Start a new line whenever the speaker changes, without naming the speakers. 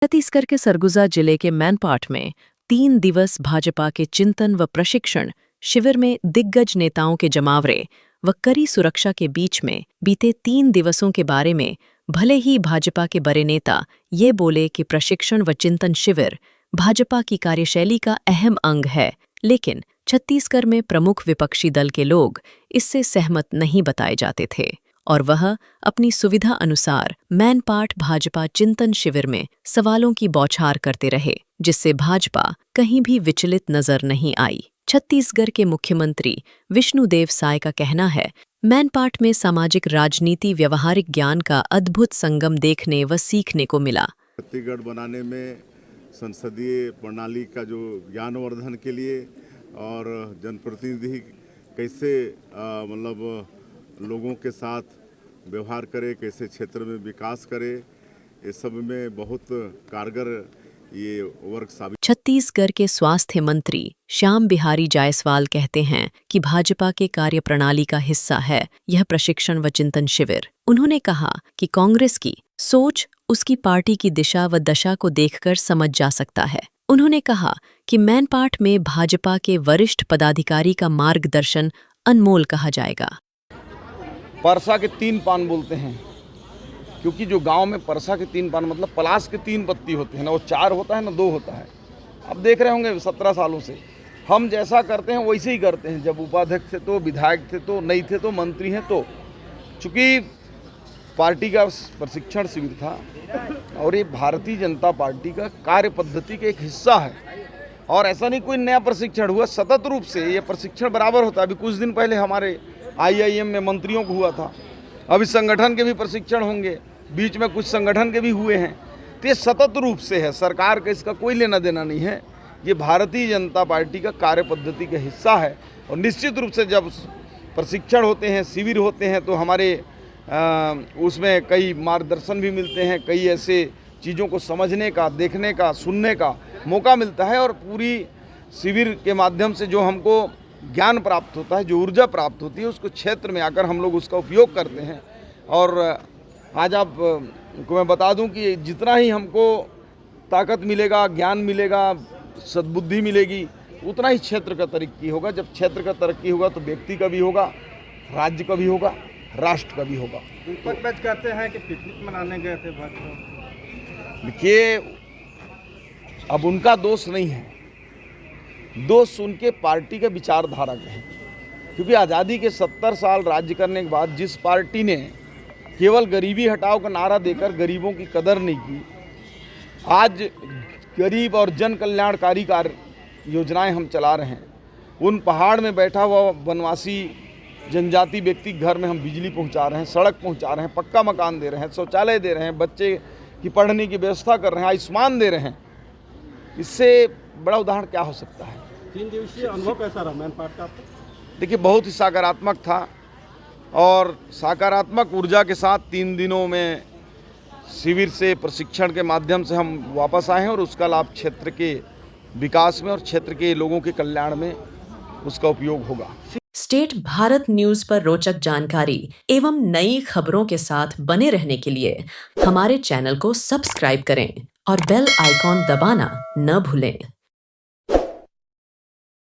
छत्तीसगढ़ के सरगुजा जिले के मैनपाट में 3 दिवस भाजपा के चिंतन व प्रशिक्षण शिविर में दिग्गज नेताओं के जमावड़े व कड़ी सुरक्षा के बीच में बीते 3 दिवसों के बारे में भले ही भाजपा के बड़े नेता ये बोले कि प्रशिक्षण व चिंतन शिविर भाजपा की कार्यशैली का अहम अंग है, लेकिन छत्तीसगढ़ में प्रमुख विपक्षी दल के लोग इससे सहमत नहीं बताए जाते थे और वह अपनी सुविधा अनुसार मैनपाट भाजपा चिंतन शिविर में सवालों की बौछार करते रहे, जिससे भाजपा कहीं भी विचलित नजर नहीं आई। छत्तीसगढ़ के मुख्यमंत्री विष्णुदेव साय का कहना है, मैनपाट में सामाजिक राजनीति व्यवहारिक ज्ञान का अद्भुत संगम देखने व सीखने को मिला।
छत्तीसगढ़ बनाने में संसदीय प्रणाली का जो ज्ञानवर्धन के लिए और जनप्रतिनिधि कैसे लोगों के साथ व्यवहार करे, कैसे क्षेत्र में विकास करे, ये सब में बहुत कारगर ये वर्क साबित।
छत्तीसगढ़ के स्वास्थ्य मंत्री श्याम बिहारी जायसवाल कहते हैं कि भाजपा के कार्यप्रणाली का हिस्सा है यह प्रशिक्षण व चिंतन शिविर। उन्होंने कहा कि कांग्रेस की सोच उसकी पार्टी की दिशा व दशा को देखकर समझ जा सकता है। उन्होंने कहा कि मैनपाट में भाजपा के वरिष्ठ पदाधिकारी का मार्गदर्शन अनमोल कहा जाएगा।
परसा के 3 पान बोलते हैं, क्योंकि जो गांव में परसा के 3 पान मतलब पलाश के 3 पत्ती होते हैं ना, वो 4 होता है ना 2 होता है। अब देख रहे होंगे 17 सालों से हम जैसा करते हैं वैसे ही करते हैं। जब उपाध्यक्ष थे तो, विधायक थे तो, नहीं थे तो, मंत्री हैं तो। चूँकि पार्टी का प्रशिक्षण शिविर था और ये भारतीय जनता पार्टी का कार्य पद्धति का एक हिस्सा है और ऐसा नहीं कोई नया प्रशिक्षण हुआ, सतत रूप से ये प्रशिक्षण बराबर होता है। अभी कुछ दिन पहले हमारे IIM में मंत्रियों को हुआ था, अभी संगठन के भी प्रशिक्षण होंगे, बीच में कुछ संगठन के भी हुए हैं। तो ये सतत रूप से है, सरकार का इसका कोई लेना देना नहीं है। ये भारतीय जनता पार्टी का कार्य पद्धति का हिस्सा है और निश्चित रूप से जब प्रशिक्षण होते हैं, शिविर होते हैं तो हमारे उसमें कई मार्गदर्शन भी मिलते हैं, कई ऐसे चीज़ों को समझने का, देखने का, सुनने का मौका मिलता है और पूरी शिविर के माध्यम से जो हमको ज्ञान प्राप्त होता है, जो ऊर्जा प्राप्त होती है, उसको क्षेत्र में आकर हम लोग उसका उपयोग करते हैं। और आज आप को मैं बता दूं कि जितना ही हमको ताकत मिलेगा, ज्ञान मिलेगा, सद्बुद्धि मिलेगी, उतना ही क्षेत्र का तरक्की होगा। जब क्षेत्र का तरक्की होगा तो व्यक्ति का भी होगा, राज्य का भी होगा, राष्ट्र का भी होगा।
दीपक कहते हैं कि पिकनिक मनाने गए थे भाजपा।
देखिए, अब उनका दोष नहीं है, दोष उनके पार्टी के विचारधारा के हैं। क्योंकि आज़ादी के 70 साल राज्य करने के बाद जिस पार्टी ने केवल गरीबी हटाओ का नारा देकर गरीबों की कदर नहीं की, आज गरीब और जन कल्याणकारी कार्य योजनाएं हम चला रहे हैं। उन पहाड़ में बैठा हुआ वनवासी जनजाति व्यक्ति घर में हम बिजली पहुंचा रहे हैं, सड़क पहुंचा रहे हैं, पक्का मकान दे रहे हैं, शौचालय दे रहे हैं, बच्चे की पढ़ने की व्यवस्था कर रहे हैं, आयुष्मान दे रहे हैं। इससे बड़ा उदाहरण क्या हो सकता है।
3 दिवसीय अनुभव कैसा रहा मैनपाट का?
देखिए, बहुत ही सकारात्मक था और सकारात्मक ऊर्जा के साथ 3 दिनों में शिविर से प्रशिक्षण के माध्यम से हम वापस आए हैं और उसका लाभ क्षेत्र के विकास में और क्षेत्र के लोगों के कल्याण में उसका उपयोग होगा।
स्टेट भारत न्यूज पर रोचक जानकारी एवं नई खबरों के साथ बने रहने के लिए हमारे चैनल को सब्सक्राइब करें और बेल आइकॉन दबाना न भूलें।